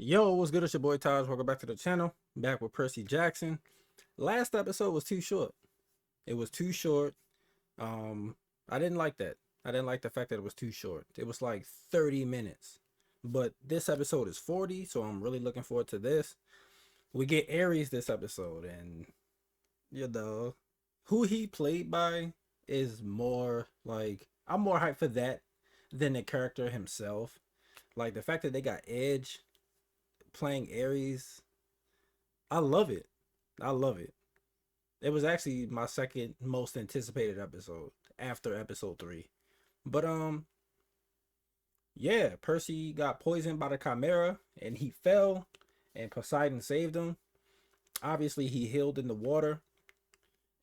Yo, what's good? It's your boy Taj. Welcome back to the channel. Back with Percy Jackson. Last episode was too short. It was too short. I didn't like that. I didn't like the fact that it was too short. It was like 30 minutes. But this episode is 40, so I'm really looking forward to this. We get ARES this episode, and who he played by is more like I'm more hyped for that than the character himself. Like the fact that they got Edge playing ARES, I love it. I love it. It was actually my second most anticipated episode after episode 3. But yeah, Percy got poisoned by the Chimera and he fell and Poseidon saved him. Obviously he healed in the water.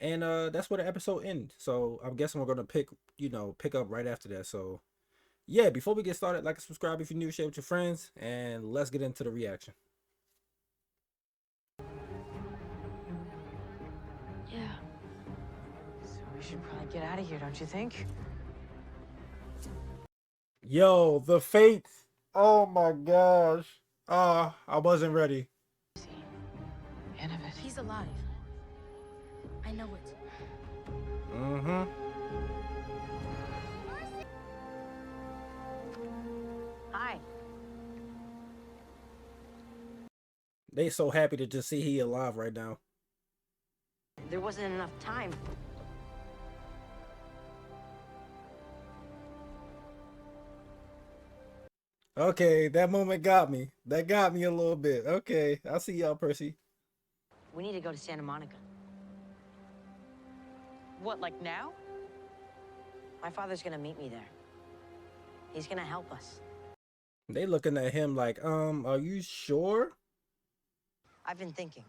And that's where the episode ends. So I'm guessing we're gonna pick up right after that. So yeah, before we get started, like and subscribe if you're new, share with your friends, and let's get into the reaction. Yeah. So we should probably get out of here, don't you think? Yo, the fates. Oh my gosh. I wasn't ready. Annabeth. He's alive. I know it. Mm-hmm. Hi. They so happy to just see he alive right now. There wasn't enough time. Okay, that moment got me. That got me a little bit. Okay, I'll see y'all, Percy. We need to go to Santa Monica. What, like now? My father's gonna meet me there. He's gonna help us. They looking at him like, are you sure? I've been thinking.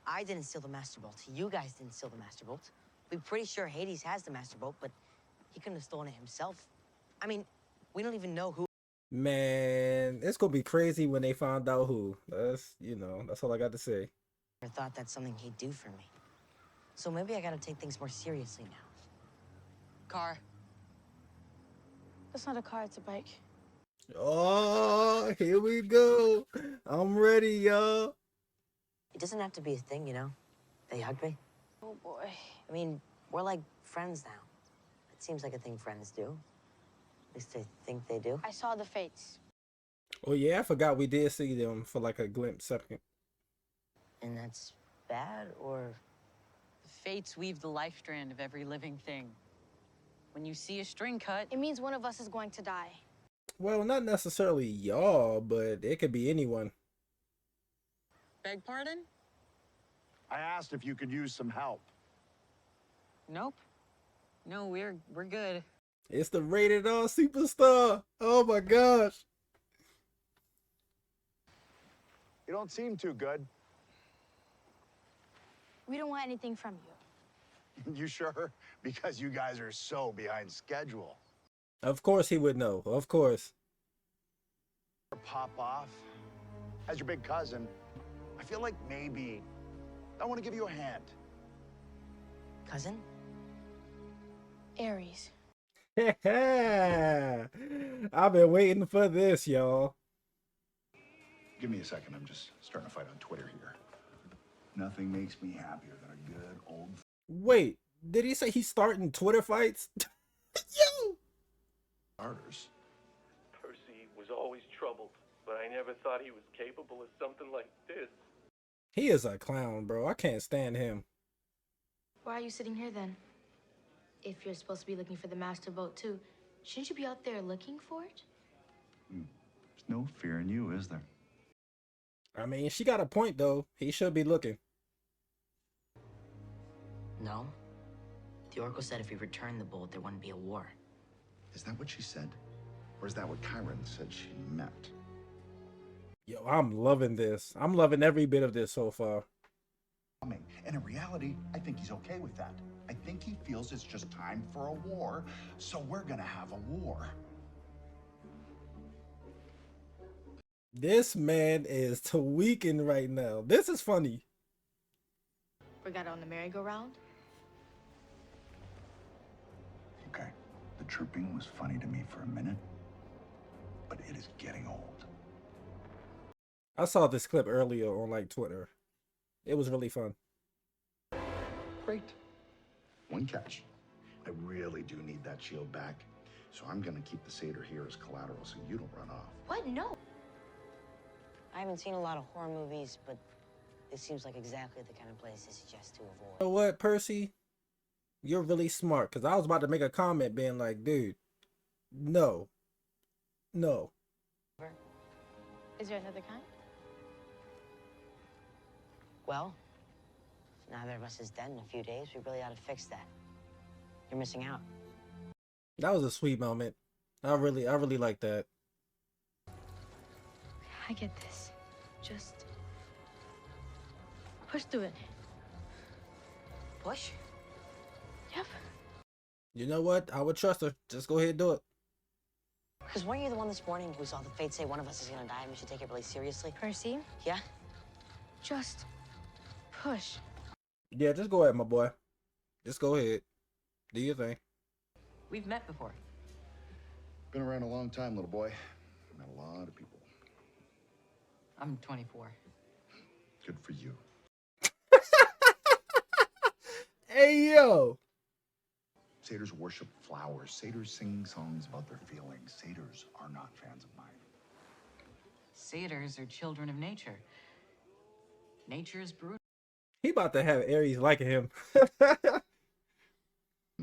I didn't steal the Master Bolt. You guys didn't steal the Master Bolt. We're pretty sure Hades has the Master Bolt, but he couldn't have stolen it himself. I mean, we don't even know who. Man, it's gonna be crazy when they find out who. That's all I got to say. I thought that's something he'd do for me. So maybe I gotta take things more seriously now. Car. That's not a car, it's a bike. Oh, here we go. I'm ready, y'all. It doesn't have to be a thing, you know? They hugged me. Oh boy. I mean, we're like friends now. It seems like a thing friends do. At least I think they do. I saw the fates. Oh yeah, I forgot we did see them for like a glimpse second. And that's bad, or? The fates weave the life strand of every living thing. When you see a string cut, It means one of us is going to die. Well, not necessarily y'all, but it could be anyone. beg pardon? I asked if you could use some help. Nope. No, we're good. It's the rated R superstar. Oh my gosh. You don't seem too good. We don't want anything from you. You sure? Because you guys are so behind schedule. Of course he would know. Of course. Pop off. As your big cousin, I feel like maybe I want to give you a hand. Cousin? Ares. I've been waiting for this, y'all. Give me a second. I'm just starting to fight on Twitter here. Nothing makes me happier than a good old. Wait, did he say he's starting Twitter fights? Yo! Starters. Percy was always troubled, but I never thought he was capable of something like this. He is a clown, bro. I can't stand him. Why are you sitting here then? If you're supposed to be looking for the master boat too, shouldn't you be out there looking for it? There's no fear in you, is there? I mean, she got a point, though. He should be looking. No. The Oracle said if we return the bolt, there wouldn't be a war. Is that what she said? Or is that what Chiron said she meant? Yo, I'm loving this. I'm loving every bit of this so far. And in reality, I think he's okay with that. I think he feels it's just time for a war, so we're gonna have a war. This man is tweaking right now. This is funny. We got on the merry-go-round. Okay, the chirping was funny to me for a minute, but it is getting old. I saw this clip earlier on like Twitter. It was really fun. Great. One catch. I really do need that shield back. So I'm gonna keep the satyr here as collateral so you don't run off. What? No. I haven't seen a lot of horror movies, but this seems like exactly the kind of place they suggest to avoid. You know what, Percy? You're really smart, because I was about to make a comment being like, dude, no. No. Is there another kind? Well, if neither of us is dead in a few days, we really ought to fix that. You're missing out. That was a sweet moment. I really like that. I get this. Just push through it. Push? Yep. You know what? I would trust her. Just go ahead and do it. Because weren't you the one this morning who saw the fates say one of us is gonna die and we should take it really seriously? Percy, Yeah? just push. Yeah, just go ahead, my boy. Just go ahead. Do your thing. We've met before. Been around a long time, little boy. Met a lot of people. I'm 24. Good for you. Hey, yo. Satyrs worship flowers. Satyrs sing songs about their feelings. Satyrs are not fans of mine. Satyrs are children of nature. Nature is brutal. He about to have Ares liking him.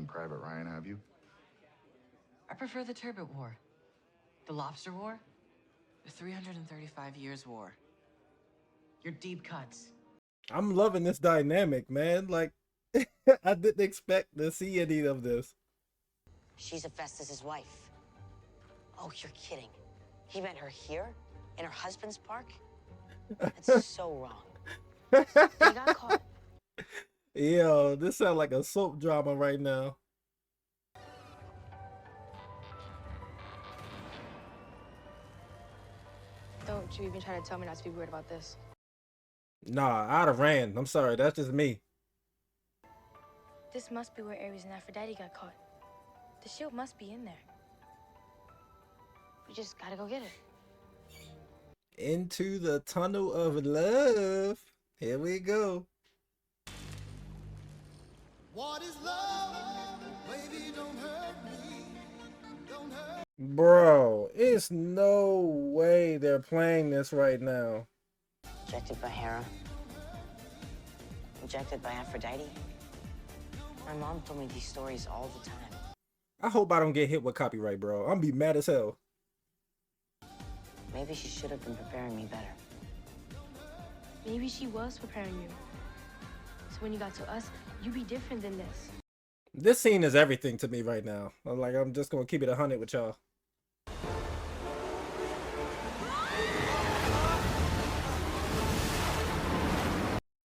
Private Ryan, have you? I prefer the Turbot War. The Lobster War. The 335 Years War. Your deep cuts. I'm loving this dynamic, man. Like, I didn't expect to see any of this. She's Hephaestus's wife. Oh, you're kidding. He met her here? In her husband's park? That's so wrong. You got caught. Yo, this sounds like a soap drama right now. Don't you even try to tell me not to be weird about this. Nah, I'd have ran. I'm sorry, that's just me. This must be where Ares and Aphrodite got caught. The shield must be in there. We just gotta go get it. Into the tunnel of love. Here we go. What is love? Baby, don't hurt me. Don't hurt. Bro, it's no way they're playing this right now. Rejected by Hera. Rejected by Aphrodite. My mom told me these stories all the time. I hope I don't get hit with copyright, bro. I'm gonna be mad as hell. Maybe she should have been preparing me better. Maybe she was preparing you. So when you got to us, you be different than this. This scene is everything to me right now. I'm just gonna keep it 100 with y'all.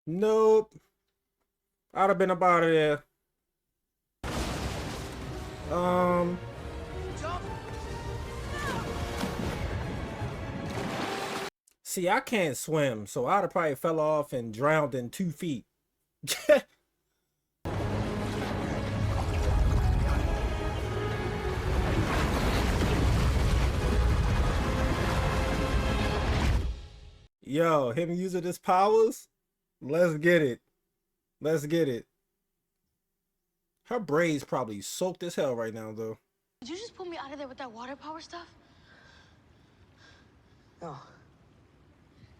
Nope. I'd have been up out of there. See, I can't swim, so I'd have probably fell off and drowned in 2 feet. Yo, him using his powers? Let's get it. Let's get it. Her braids probably soaked as hell right now, though. Did you just pull me out of there with that water power stuff? No,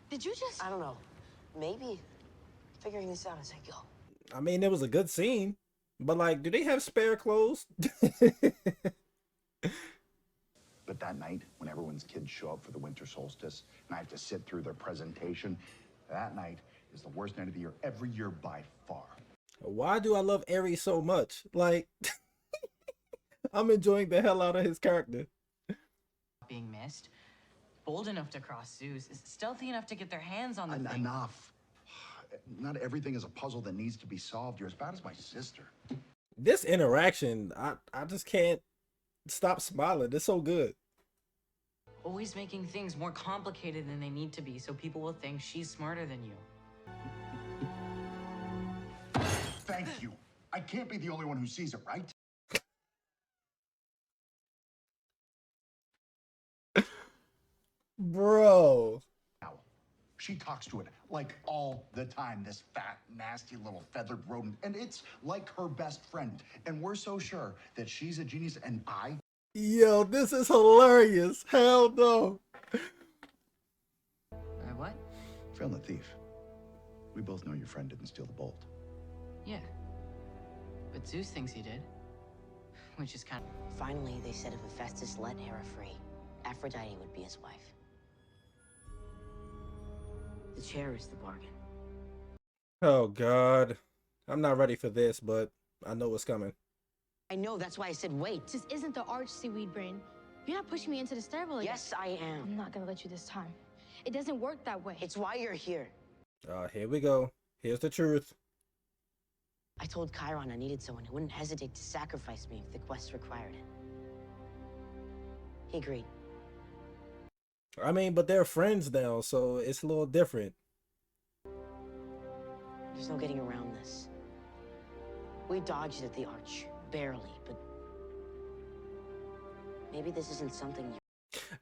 Did you just... I don't know. Maybe figuring this out as I go. I mean, it was a good scene, but like, do they have spare clothes? But that night, when everyone's kids show up for the winter solstice, and I have to sit through their presentation, that night is the worst night of the year every year by far. Why do I love Ares so much? Like, I'm enjoying the hell out of his character. Being missed. Bold enough to cross Zeus. Stealthy enough to get their hands on the thing. Enough. Not everything is a puzzle that needs to be solved. You're as bad as my sister. This interaction, I just can't stop smiling. It's so good. Always making things more complicated than they need to be so people will think she's smarter than you. Thank you. I can't be the only one who sees it, right? Bro. Now, She talks to it like all the time, this fat, nasty little feathered rodent. And it's like her best friend. And we're so sure that she's a genius and I... Yo, this is hilarious. Hell no. What? Found the thief. We both know your friend didn't steal the bolt. Yeah. But Zeus thinks he did. Which is kind of... Finally, they said if Hephaestus let Hera free, Aphrodite would be his wife. The chair is the bargain. Oh God, I'm not ready for this, but I know what's coming. I know, that's why I said wait. This isn't the arch seaweed brain. You're not pushing me into the stairwell again. Yes, I am. I'm not gonna let you this time. It doesn't work that way. It's why you're here. Here we go. Here's the truth. I told Chiron I needed someone who wouldn't hesitate to sacrifice me if the quest required it. He agreed. I mean, but they're friends now, so it's a little different. There's no getting around this. We dodged at the arch, barely, but maybe this isn't something you...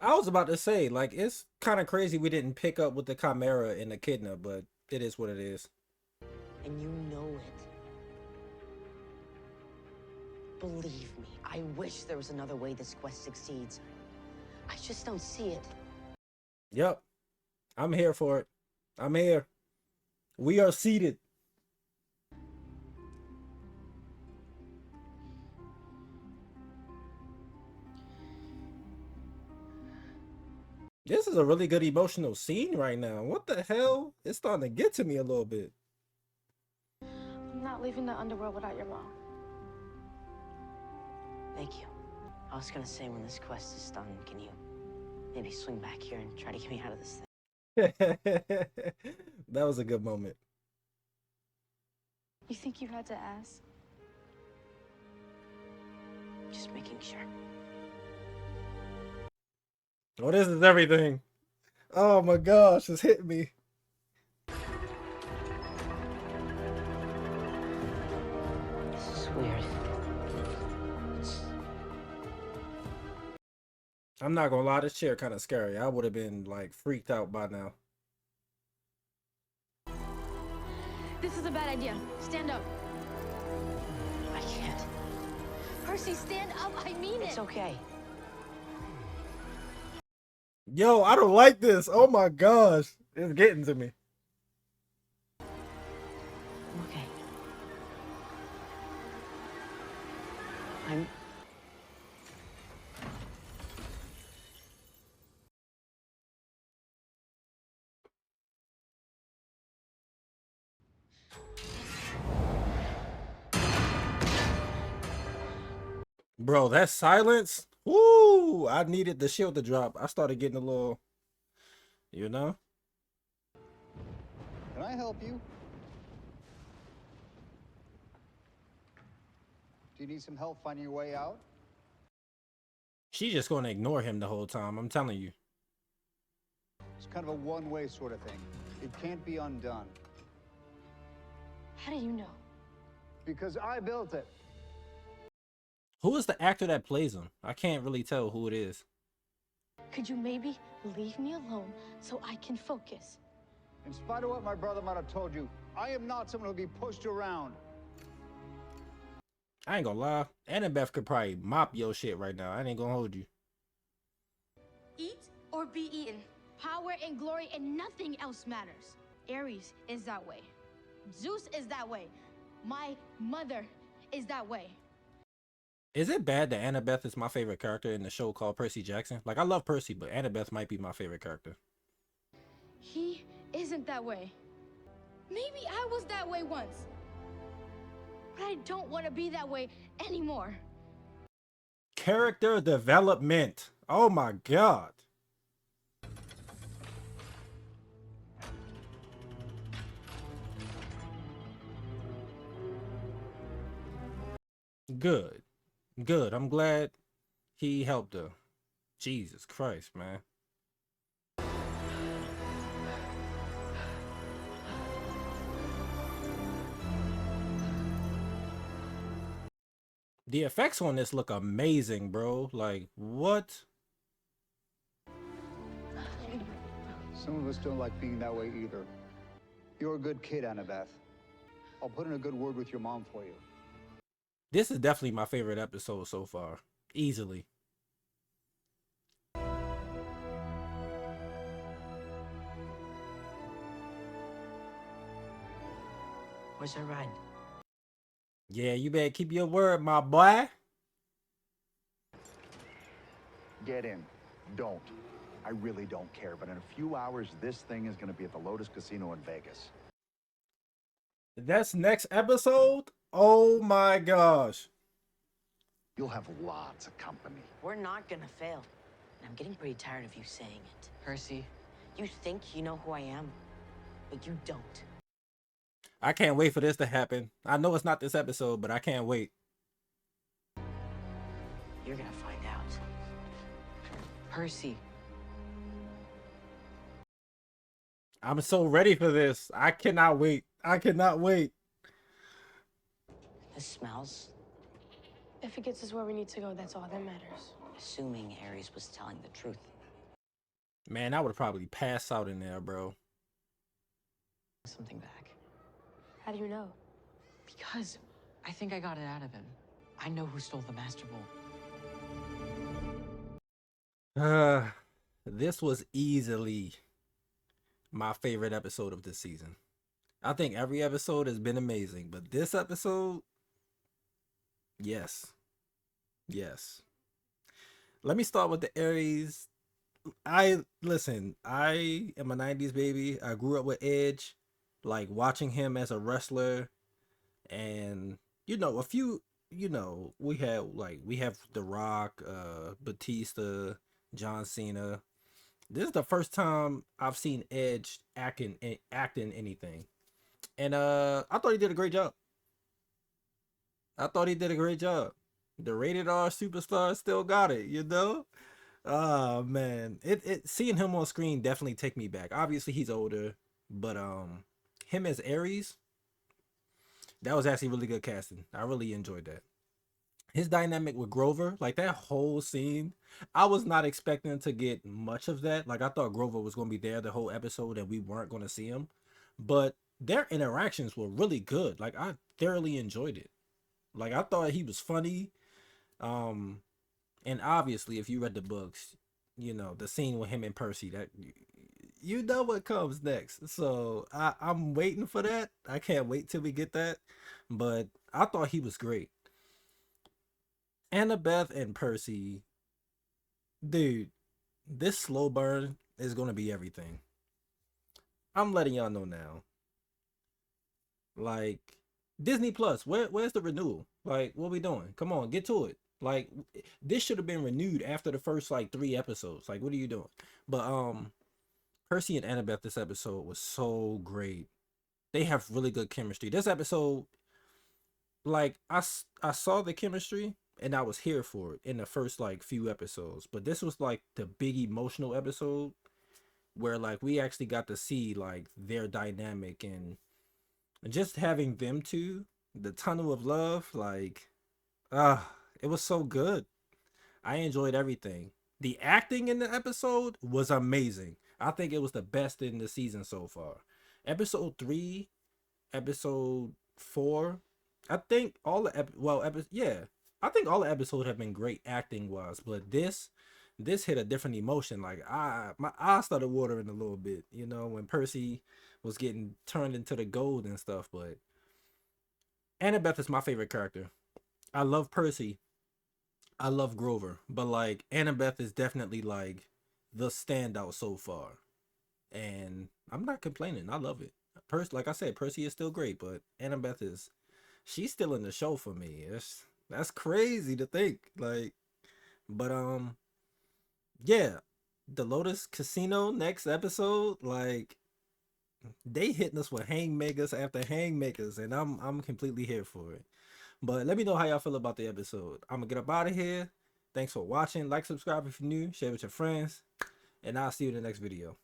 I was about to say, like, it's kind of crazy we didn't pick up with the Chimera and the Echidna, but it is what it is. And you know it. Believe me, I wish there was another way this quest succeeds. I just don't see it. Yep. I'm here for it. I'm here. We are seated. This is a really good emotional scene right now. What the hell? It's starting to get to me a little bit. I'm not leaving the underworld without your mom. Thank you. I was gonna say when this quest is done, can you maybe swing back here and try to get me out of this thing? That was a good moment. You think you had to ask? Just making sure. Oh, this is everything. Oh my gosh, it's hitting me. This is weird. I'm not gonna lie, this chair kind of scary. I would have been like freaked out by now. This is a bad idea. Stand up. I can't. Percy, stand up. I mean it. It's okay. Yo, I don't like this. Oh my gosh. It's getting to me. I'm okay. I'm... Bro, that silence. Woo! I needed the shield to drop. I started getting a little, you know? Can I help you? Do you need some help finding your way out? She's just going to ignore him the whole time. I'm telling you. It's kind of a one-way sort of thing. It can't be undone. How do you know? Because I built it. Who is the actor that plays him? I can't really tell who it is. Could you maybe leave me alone so I can focus? In spite of what my brother might have told you, I am not someone who'll be pushed around. I ain't gonna lie. Annabeth could probably mop your shit right now. I ain't gonna hold you. Eat or be eaten. Power and glory and nothing else matters. Ares is that way. Zeus is that way. My mother is that way. Is it bad that Annabeth is my favorite character in the show called Percy Jackson? Like, I love Percy, but Annabeth might be my favorite character. He isn't that way. Maybe I was that way once. But I don't want to be that way anymore. Character development. Oh my god. Good. Good. I'm glad he helped her. Jesus Christ, man. The effects on this look amazing, bro. Like, what? Some of us don't like being that way either. You're a good kid, Annabeth. I'll put in a good word with your mom for you. This is definitely my favorite episode so far. Easily. Where's our ride? Yeah, you better keep your word, my boy. Get in. Don't. I really don't care, but in a few hours, this thing is going to be at the Lotus Casino in Vegas. That's next episode? Oh my gosh. You'll have lots of company. We're not gonna fail. And I'm getting pretty tired of you saying it. Percy, You think you know who I am, but you don't. I can't wait for this to happen. I know it's not this episode, but I can't wait. You're gonna find out. Percy, I'm so ready for this. I cannot wait. I cannot wait. This smells. If it gets us where we need to go, that's all that matters. Assuming Ares was telling the truth. Man, I would probably pass out in there, bro. Something back. How do you know? because I think I got it out of him. I know who stole the Master Bolt. This was easily my favorite episode of this season. I think every episode has been amazing, but this episode, yes. Let me start with the ARES. I am a 90s baby. I grew up with Edge, like watching him as a wrestler, and we have The Rock, Batista, John Cena. This is the first time I've seen Edge acting anything. And I thought he did a great job. The rated R superstar still got it, Oh man. It seeing him on screen definitely take me back. Obviously he's older, but him as ARES, that was actually really good casting. I really enjoyed that. His dynamic with Grover, like that whole scene, I was not expecting to get much of that. Like I thought Grover was going to be there the whole episode and we weren't going to see him. But their interactions were really good. Like I thoroughly enjoyed it. Like I thought he was funny. And obviously if you read the books, the scene with him and Percy, that you know what comes next. So I'm waiting for that. I can't wait till we get that. But I thought he was great. Annabeth and Percy, dude, this slow burn is gonna be everything. I'm letting y'all know now. Like Disney Plus, where's the renewal? Like, what we doing? Come on, get to it. Like, this should have been renewed after the first 3 episodes. Like, what are you doing? But Percy and Annabeth, this episode was so great. They have really good chemistry. This episode, like, I saw the chemistry and I was here for it in the first few episodes. But this was like the big emotional episode where we actually got to see their dynamic and just having them two, the tunnel of love, it was so good. I enjoyed everything. The acting in the episode was amazing. I think it was the best in the season so far. Episode 3, episode 4, I think all the I think all the episodes have been great acting wise, but this hit a different emotion. Like my eyes started watering a little bit, when Percy was getting turned into the gold and stuff. But Annabeth is my favorite character. I love Percy. I love Grover, but Annabeth is definitely the standout so far, and I'm not complaining. I love it. Like I said, Percy is still great, but Annabeth she's still in the show for me. That's crazy to think. But yeah, the Lotus Casino next episode, they hitting us with hangmakers after hangmakers, and I'm completely here for it. But let me know how y'all feel about the episode. I'm gonna get up out of here. Thanks for watching. Like, subscribe if you're new, share with your friends, and I'll see you in the next video.